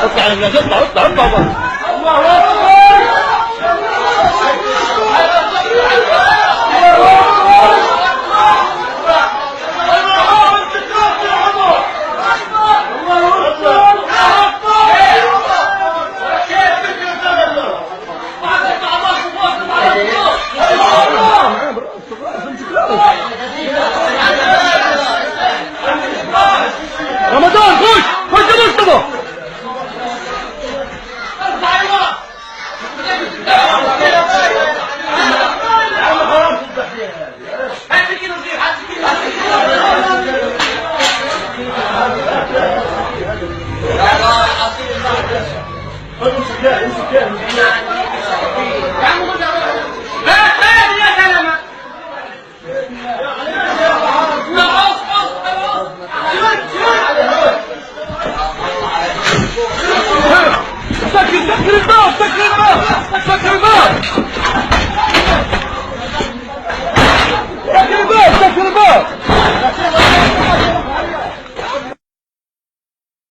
اطلع يا ولاد، اطلع اطلع اطلع بره. الله اكبر. رمضان خش خش يا مصطفى. سكر الباب سكر الباب سكر الباب.